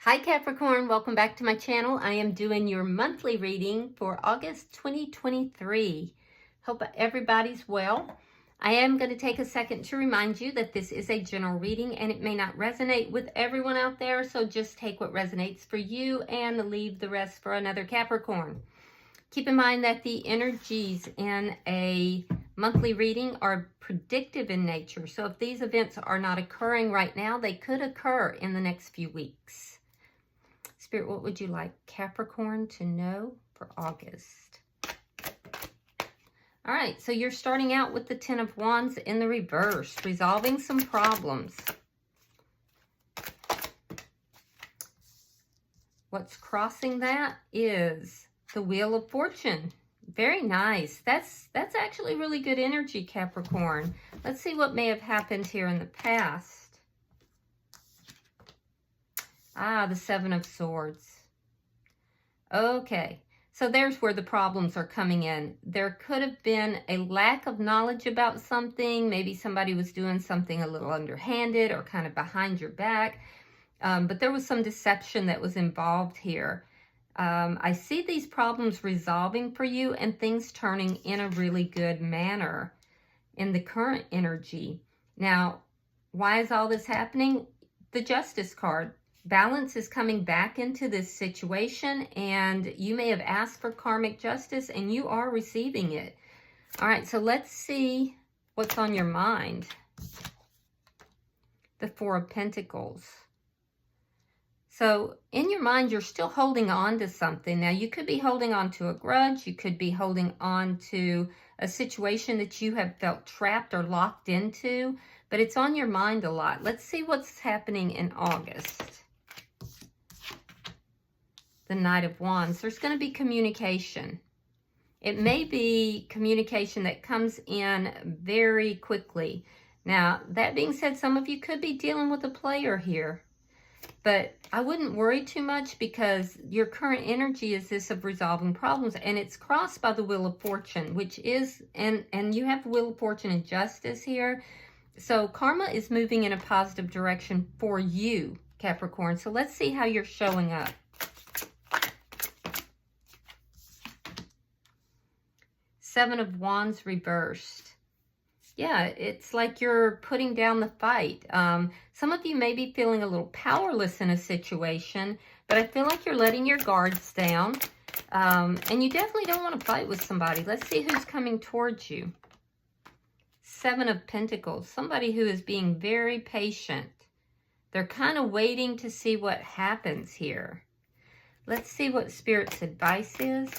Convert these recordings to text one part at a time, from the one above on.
Hi Capricorn, welcome back to my channel. I am doing your monthly reading for August 2023. Hope everybody's well. I am going to take a second to remind you that this is a general reading and it may not resonate with everyone out there, so just take what resonates for you and leave the rest for another Capricorn. Keep in mind that the energies in a monthly reading are predictive in nature, so if these events are not occurring right now, they could occur in the next few weeks. Spirit, what would you like Capricorn to know for August? All right, so you're starting out with the Ten of Wands in the reverse, resolving some problems. What's crossing that is the Wheel of Fortune. Very nice. That's actually really good energy, Capricorn. Let's see what may have happened here in the past. The Seven of Swords. Okay, so there's where the problems are coming in. There could have been a lack of knowledge about something. Maybe somebody was doing something a little underhanded or kind of behind your back. But there was some deception that was involved here. I see these problems resolving for you and things turning in a really good manner in the current energy. Now, why is all this happening? The Justice card. Balance is coming back into this situation, and you may have asked for karmic justice and you are receiving it. All right, so let's see what's on your mind. The Four of Pentacles. So in your mind, you're still holding on to something. Now, you could be holding on to a grudge. You could be holding on to a situation that you have felt trapped or locked into, but it's on your mind a lot. Let's see what's happening in August. The Knight of Wands. There's going to be communication. It may be communication that comes in very quickly. Now, that being said, some of you could be dealing with a player here. But I wouldn't worry too much because your current energy is this of resolving problems. And it's crossed by the Wheel of Fortune, which is, and you have the Wheel of Fortune and Justice here. So karma is moving in a positive direction for you, Capricorn. So let's see how you're showing up. Seven of Wands reversed. Yeah, it's like you're putting down the fight. Some of you may be feeling a little powerless in a situation, but I feel like you're letting your guards down. And you definitely don't want to fight with somebody. Let's see who's coming towards you. Seven of Pentacles. Somebody who is being very patient. They're kind of waiting to see what happens here. Let's see what Spirit's advice is.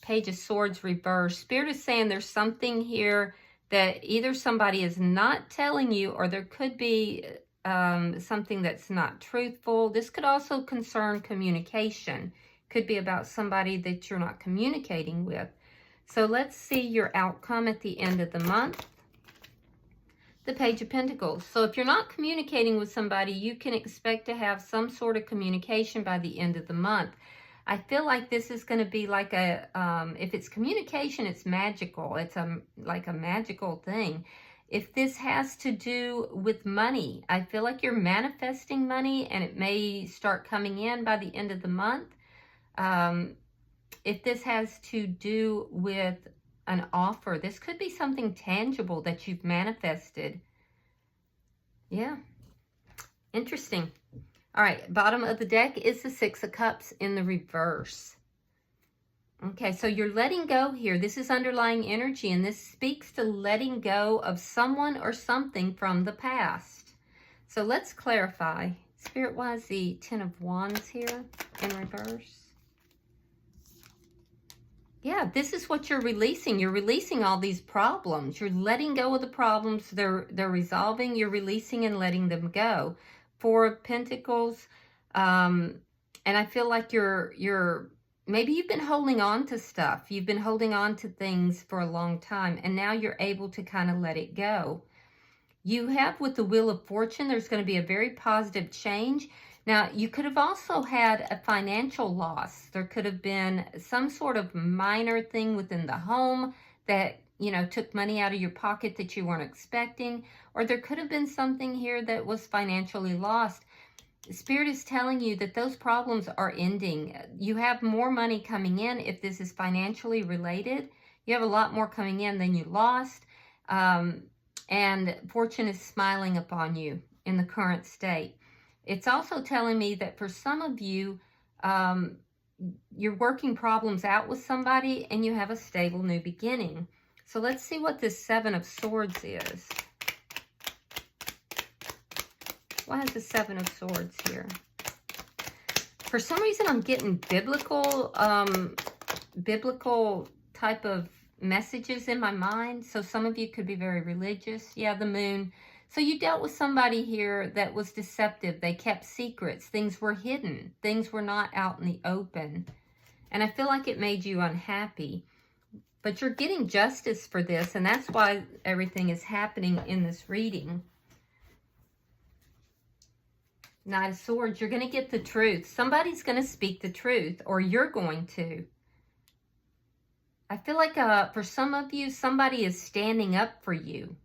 Page of Swords reversed. Spirit is saying there's something here that either somebody is not telling you, or there could be something that's not truthful. This could also concern communication. Could be about somebody that you're not communicating with. So let's see your outcome at the end of the month. The Page of Pentacles. So if you're not communicating with somebody, you can expect to have some sort of communication by the end of the month. I feel like this is going to be like a, if it's communication, it's magical. It's like a magical thing. If this has to do with money, I feel like you're manifesting money and it may start coming in by the end of the month. If this has to do with an offer, this could be something tangible that you've manifested. Yeah, interesting. All right, bottom of the deck is the Six of Cups in the reverse. Okay, so you're letting go here. This is underlying energy, and this speaks to letting go of someone or something from the past. So let's clarify. Spirit, why is the Ten of Wands here in reverse? Yeah, this is what you're releasing. You're releasing all these problems. You're letting go of the problems. They're resolving. You're releasing and letting them go. Four of Pentacles, and I feel like maybe you've been holding on to stuff. You've been holding on to things for a long time, and now you're able to kind of let it go. You have with the Wheel of Fortune, there's going to be a very positive change. Now, you could have also had a financial loss. There could have been some sort of minor thing within the home that took money out of your pocket that you weren't expecting, or there could have been something here that was financially lost. Spirit is telling you that those problems are ending. You have more money coming in if this is financially related. You have a lot more coming in than you lost. And fortune is smiling upon you in the current state. It's also telling me that for some of you, you're working problems out with somebody and you have a stable new beginning. So let's see what this Seven of Swords is. Why is the Seven of Swords here? For some reason, I'm getting biblical type of messages in my mind. So some of you could be very religious. Yeah, the moon. So you dealt with somebody here that was deceptive. They kept secrets. Things were hidden. Things were not out in the open. And I feel like it made you unhappy. But you're getting justice for this, and that's why everything is happening in this reading. Knight of Swords, you're going to get the truth. Somebody's going to speak the truth, or you're going to. I feel like for some of you, somebody is standing up for you.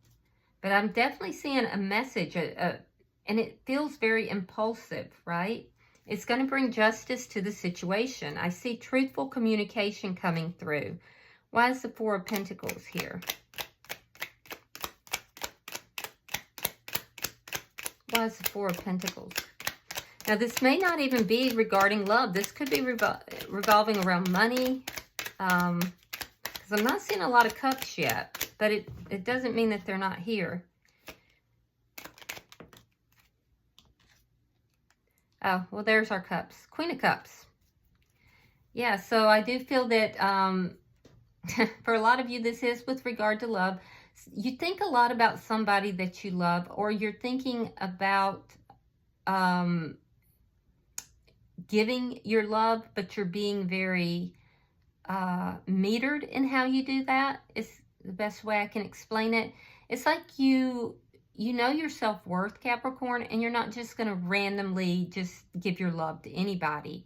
But I'm definitely seeing a message, and it feels very impulsive, right? It's going to bring justice to the situation. I see truthful communication coming through. Why is the Four of Pentacles here? Why is the Four of Pentacles? Now, this may not even be regarding love. This could be revolving around money. Because I'm not seeing a lot of cups yet. But it doesn't mean that they're not here. Oh, well, there's our cups. Queen of Cups. Yeah, so I do feel that for a lot of you, this is with regard to love. You think a lot about somebody that you love, or you're thinking about giving your love, but you're being very metered in how you do that. It's the best way I can explain it. It's like you know your self-worth, Capricorn, and you're not just going to randomly just give your love to anybody.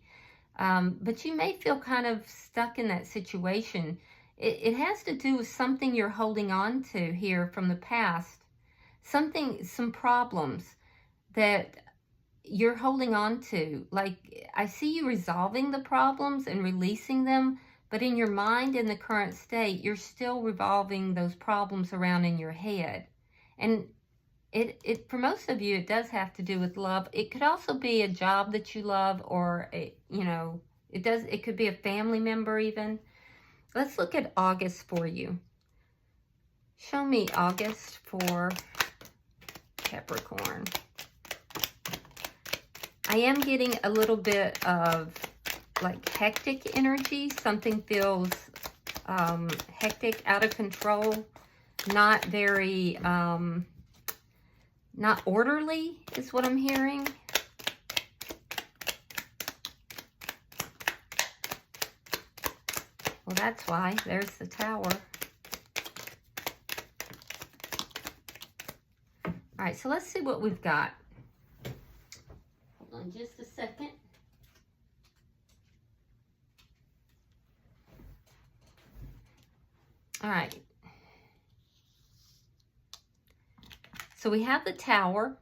But you may feel kind of stuck in that situation. It has to do with something you're holding on to here from the past. Some problems that you're holding on to. Like, I see you resolving the problems and releasing them, but in your mind, in the current state, you're still revolving those problems around in your head. And it for most of you, it does have to do with love. It could also be a job that you love, or it could be a family member even. Let's look at August for you. Show me August for Capricorn. I am getting a little bit of like hectic energy. Something feels hectic, out of control, not very, not orderly is what I'm hearing. Well, that's why. There's the Tower. All right, so let's see what we've got. Hold on just a second. All right. So we have the Tower.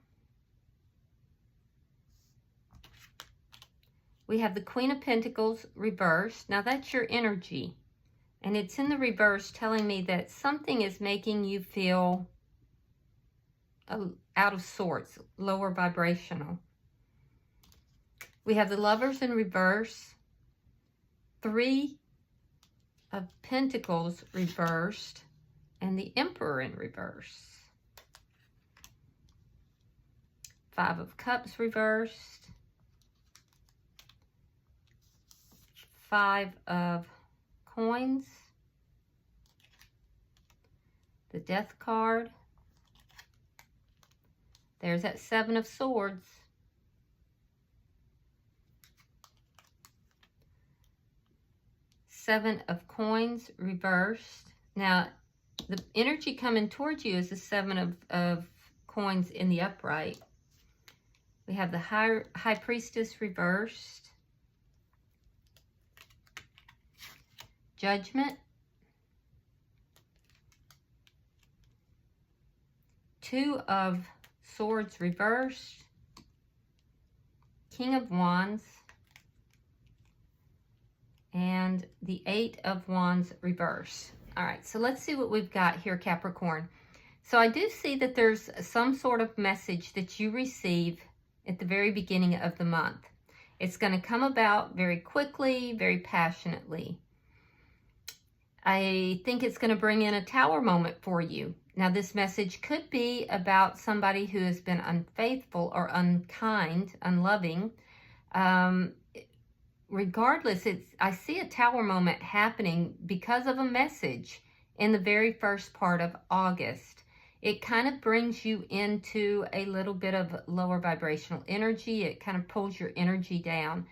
We have the Queen of Pentacles reversed. Now that's your energy. And it's in the reverse, telling me that something is making you feel out of sorts, lower vibrational. We have the Lovers in reverse. Three of Pentacles reversed. And the Emperor in reverse. Five of Cups reversed. Five of Coins. The Death card. There's that Seven of Swords. Seven of Coins reversed. Now, the energy coming towards you is the Seven of Coins in the upright. We have the High Priestess reversed. Judgment. Two of Swords reversed. King of Wands and the Eight of Wands reverse. All right, so let's see what we've got here, Capricorn. So I do see that there's some sort of message that you receive at the very beginning of the month. It's going to come about very quickly, very passionately. I think it's going to bring in a tower moment for you. Now, this message could be about somebody who has been unfaithful or unkind, unloving. Regardless, I see a tower moment happening because of a message in the very first part of August. It kind of brings you into a little bit of lower vibrational energy. It kind of pulls your energy down.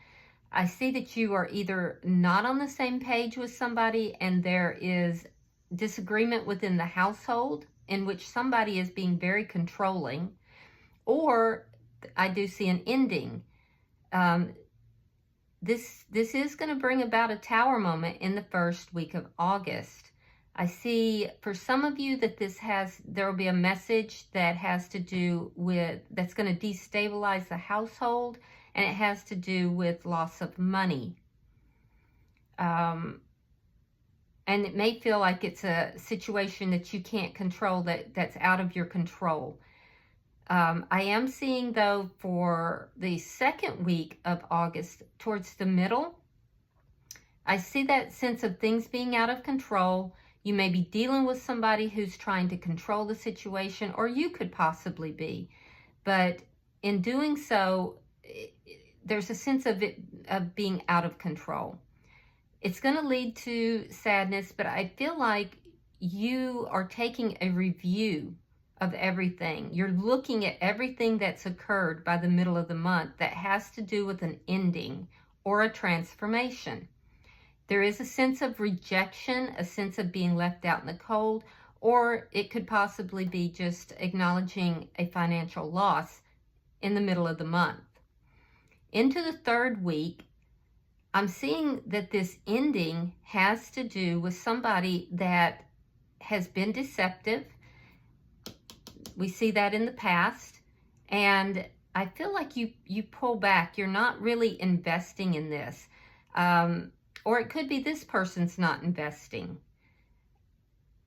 I see that you are either not on the same page with somebody and there is disagreement within the household in which somebody is being very controlling, or I do see an ending. This is going to bring about a tower moment in the first week of August. I see for some of you that there will be a message that has to do with, that's going to destabilize the household, and it has to do with loss of money. And it may feel like it's a situation that you can't control, that's out of your control. I am seeing, though, for the second week of August, towards the middle, I see that sense of things being out of control. You may be dealing with somebody who's trying to control the situation, or you could possibly be. But in doing so, there's a sense of it being out of control. It's going to lead to sadness, but I feel like you are taking a review of everything. You're looking at everything that's occurred by the middle of the month that has to do with an ending or a transformation. There is a sense of rejection, a sense of being left out in the cold, or it could possibly be just acknowledging a financial loss in the middle of the month. Into the third week, I'm seeing that this ending has to do with somebody that has been deceptive. We see that in the past, and I feel like you pull back. You're not really investing in this. Or it could be this person's not investing.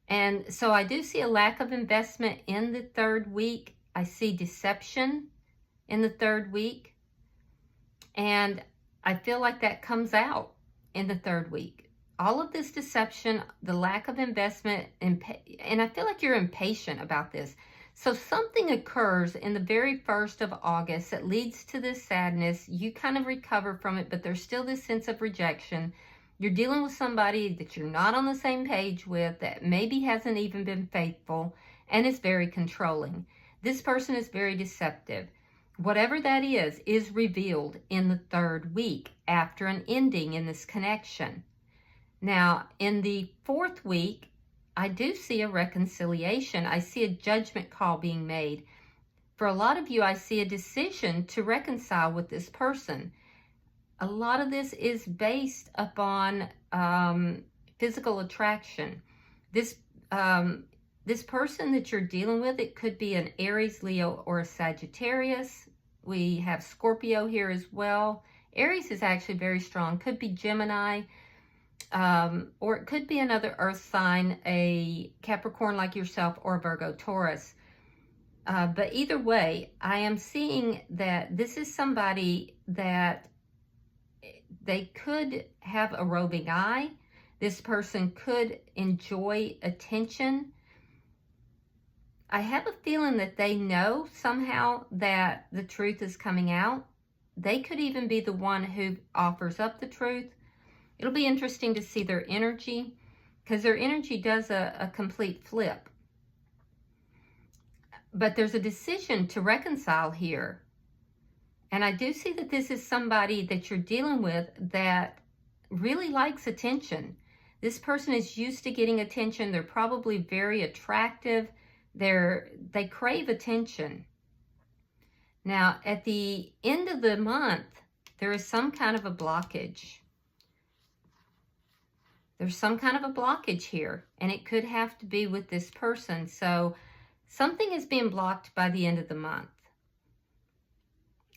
And so I do see a lack of investment in the third week. I see deception in the third week. And I feel like that comes out in the third week. All of this deception, the lack of investment, and I feel like you're impatient about this. So something occurs in the very first of August that leads to this sadness. You kind of recover from it, but there's still this sense of rejection. You're dealing with somebody that you're not on the same page with, that maybe hasn't even been faithful, and is very controlling. This person is very deceptive. Whatever that is revealed in the third week after an ending in this connection. Now, in the fourth week, I do see a reconciliation. I see a judgment call being made. For a lot of you, I see a decision to reconcile with this person. A lot of this is based upon physical attraction. This person that you're dealing with, it could be an Aries, Leo, or a Sagittarius. We have Scorpio here as well. Aries is actually very strong. Could be Gemini, or it could be another earth sign, a Capricorn like yourself, or Virgo, Taurus. But either way, I am seeing that this is somebody that they could have a roving eye. This person could enjoy attention. I have a feeling that they know somehow that the truth is coming out. They could even be the one who offers up the truth. It'll be interesting to see their energy, because their energy does a complete flip. But there's a decision to reconcile here. And I do see that this is somebody that you're dealing with that really likes attention. This person is used to getting attention. They're probably very attractive. They crave attention. Now, at the end of the month, there is some kind of a blockage. There's some kind of a blockage here, and it could have to be with this person. So something is being blocked by the end of the month.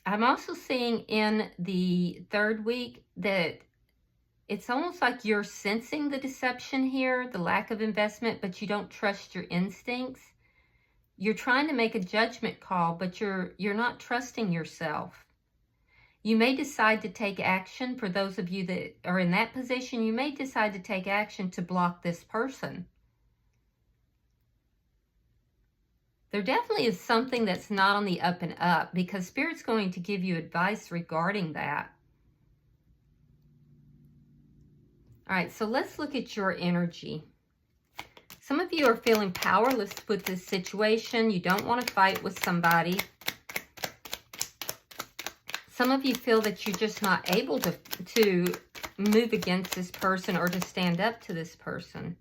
I'm also seeing in the third week that it's almost like you're sensing the deception here, the lack of investment, but you don't trust your instincts. You're trying to make a judgment call, but you're not trusting yourself. You may decide to take action. For those of you that are in that position, you may decide to take action to block this person. There definitely is something that's not on the up and up, because Spirit's going to give you advice regarding that. All right, so let's look at your energy. Some of you are feeling powerless with this situation. You don't want to fight with somebody. Some of you feel that you're just not able to move against this person or to stand up to this person.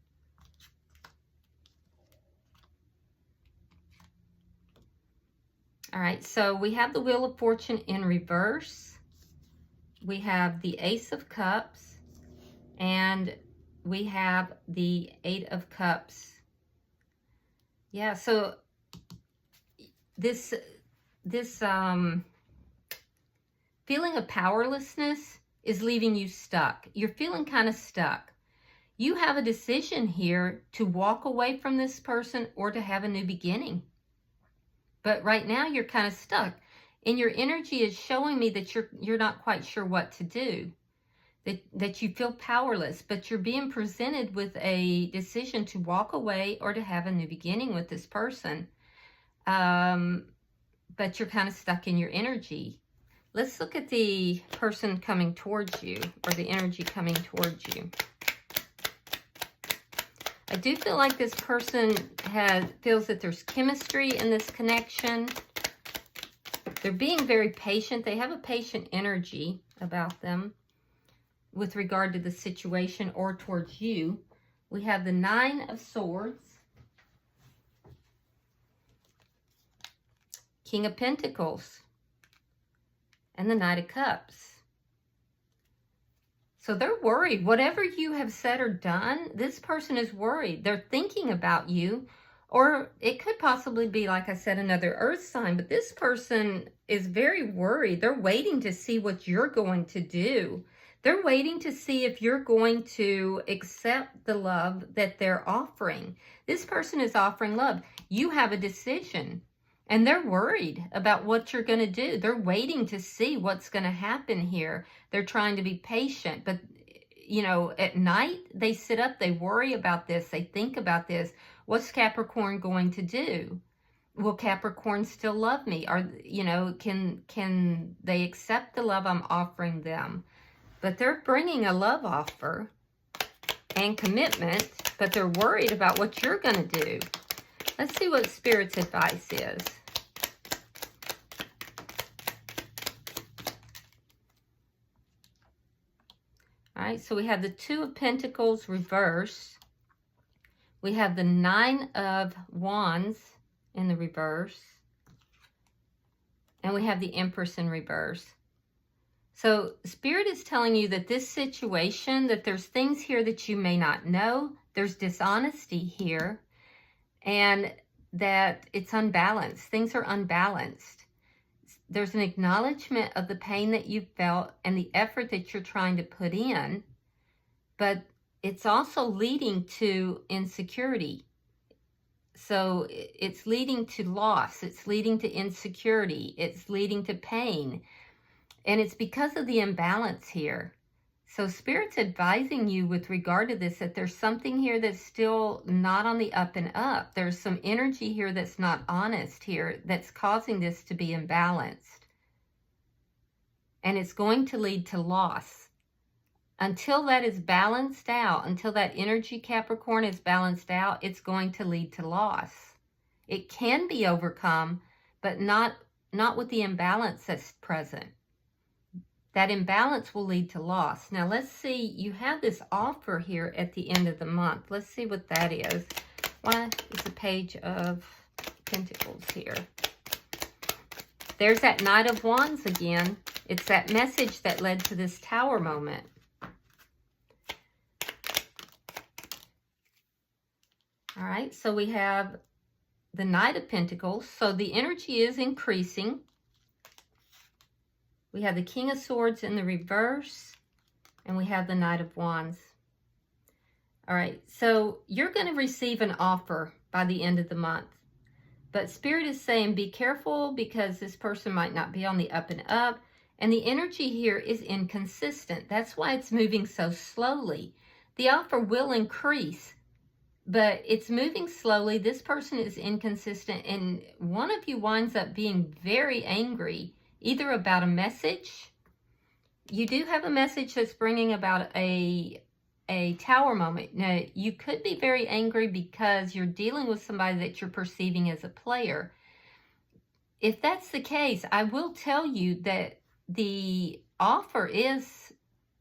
All right, so we have the Wheel of Fortune in reverse. We have the Ace of Cups, and we have the Eight of Cups. Yeah, so this feeling of powerlessness is leaving you stuck. You're feeling kind of stuck. You have a decision here to walk away from this person or to have a new beginning. But right now you're kind of stuck. And your energy is showing me that you're not quite sure what to do. That you feel powerless, but you're being presented with a decision to walk away or to have a new beginning with this person. But you're kind of stuck in your energy. Let's look at the person coming towards you, or the energy coming towards you. I do feel like this person feels that there's chemistry in this connection. They're being very patient. They have a patient energy about them with regard to the situation or towards you. We have the Nine of Swords, King of Pentacles, and the Knight of Cups. So they're worried. Whatever you have said or done, this person is worried. They're thinking about you. Or it could possibly be, like I said, another earth sign. But this person is very worried. They're waiting to see what you're going to do. They're waiting to see if you're going to accept the love that they're offering. This person is offering love. You have a decision. And they're worried about what you're going to do. They're waiting to see what's going to happen here. They're trying to be patient. But, you know, at night, they sit up, they worry about this, they think about this. What's Capricorn going to do? Will Capricorn still love me? Or, you know, can they accept the love I'm offering them? But they're bringing a love offer and commitment, but they're worried about what you're going to do. Let's see what Spirit's advice is. All right, so we have the Two of Pentacles reverse. We have the Nine of Wands in the reverse. And we have the Empress in reverse. So Spirit is telling you that this situation, that there's things here that you may not know. There's dishonesty here. And that it's unbalanced. Things are unbalanced. There's an acknowledgement of the pain that you felt and the effort that you're trying to put in. But it's also leading to insecurity. So it's leading to loss. It's leading to insecurity. It's leading to pain. And it's because of the imbalance here. So Spirit's advising you with regard to this, that there's something here that's still not on the up and up. There's some energy here that's not honest here that's causing this to be imbalanced. And it's going to lead to loss. Until that is balanced out, until that energy, Capricorn, is balanced out, it's going to lead to loss. It can be overcome, but not with the imbalance that's present. That imbalance will lead to loss. Now, let's see. You have this offer here at the end of the month. Let's see what that is. Why is the Page of Pentacles here? There's that Knight of Wands again. It's that message that led to this Tower moment. All right, so we have the Knight of Pentacles. So the energy is increasing. We have the King of Swords in the reverse, and we have the Knight of Wands. All right, so you're going to receive an offer by the end of the month. But Spirit is saying be careful because this person might not be on the up and up. And the energy here is inconsistent. That's why it's moving so slowly. The offer will increase, but it's moving slowly. This person is inconsistent, and one of you winds up being very angry, either about a message. You do have a message that's bringing about a tower moment. Now, you could be very angry because you're dealing with somebody that you're perceiving as a player. If that's the case, I will tell you that the offer is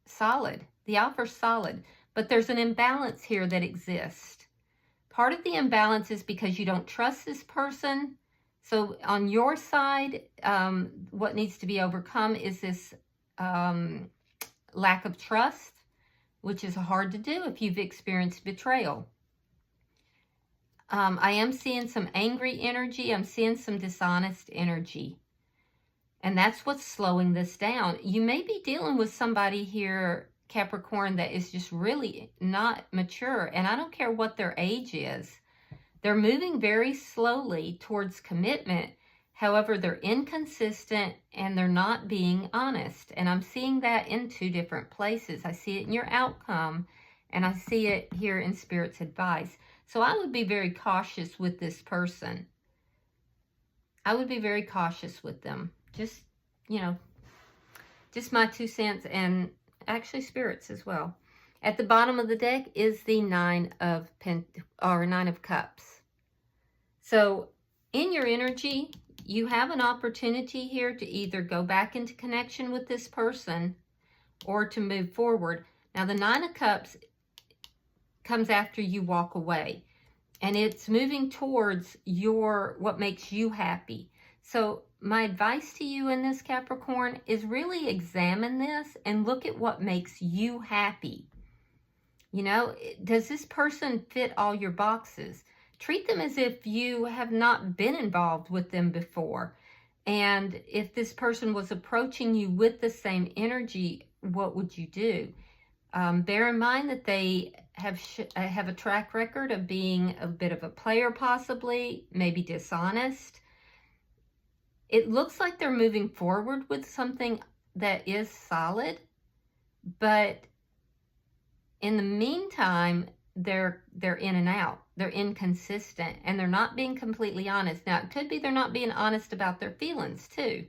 solid. The offer's solid, but there's an imbalance here that exists. Part of the imbalance is because you don't trust this person. So on your side, what needs to be overcome is this lack of trust, which is hard to do if you've experienced betrayal. I am seeing some angry energy. I'm seeing some dishonest energy. And that's what's slowing this down. You may be dealing with somebody here, Capricorn, that is just really not mature. And I don't care what their age is. They're moving very slowly towards commitment. However, they're inconsistent and they're not being honest. And I'm seeing that in two different places. I see it in your outcome, and I see it here in Spirit's advice. So I would be very cautious with this person. I would be very cautious with them. Just, just my 2 cents, and actually Spirit's as well. At the bottom of the deck is the Nine of Cups. So in your energy, you have an opportunity here to either go back into connection with this person or to move forward. Now, the Nine of Cups comes after you walk away, and it's moving towards what makes you happy. So my advice to you in this, Capricorn, is really examine this and look at what makes you happy. Does this person fit all your boxes? Treat them as if you have not been involved with them before. And if this person was approaching you with the same energy, what would you do? Bear in mind that they have a track record of being a bit of a player, possibly, maybe dishonest. It looks like they're moving forward with something that is solid, but in the meantime, they're in and out. They're inconsistent, and they're not being completely honest. Now, it could be they're not being honest about their feelings, too.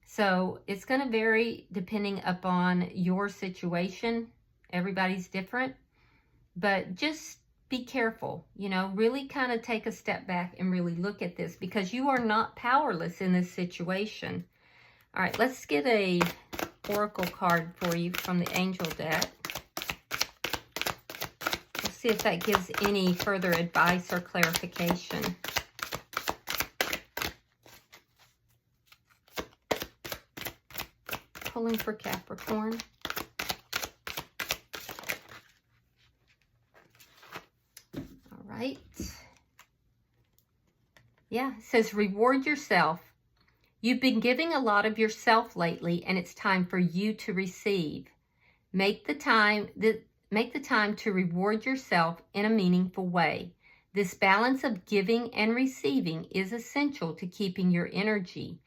So it's going to vary depending upon your situation. Everybody's different, but just be careful, really kind of take a step back and really look at this, because you are not powerless in this situation. All right, let's get a oracle card for you from the angel deck. Let's see if that gives any further advice or clarification. Pulling for Capricorn. All right. Yeah, it says reward yourself. You've been giving a lot of yourself lately, and it's time for you to receive. Make the time to reward yourself in a meaningful way. This balance of giving and receiving is essential to keeping your energy.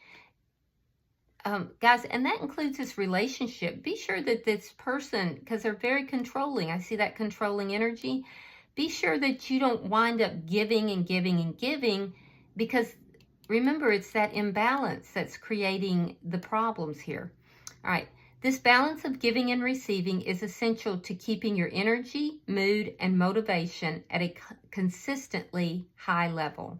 Guys, and that includes this relationship. Be sure that this person, because they're very controlling, I see that controlling energy. Be sure that you don't wind up giving and giving and giving, because remember, it's that imbalance that's creating the problems here. All right. This balance of giving and receiving is essential to keeping your energy, mood, and motivation at a consistently high level.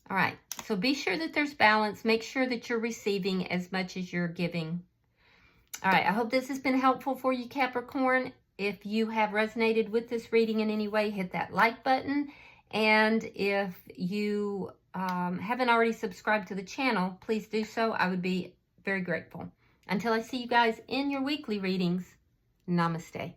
All right, so be sure that there's balance. Make sure that you're receiving as much as you're giving. All right, I hope this has been helpful for you, Capricorn. If you have resonated with this reading in any way, hit that like button. And if you haven't already subscribed to the channel, please do so. I would be very grateful. Until I see you guys in your weekly readings, namaste.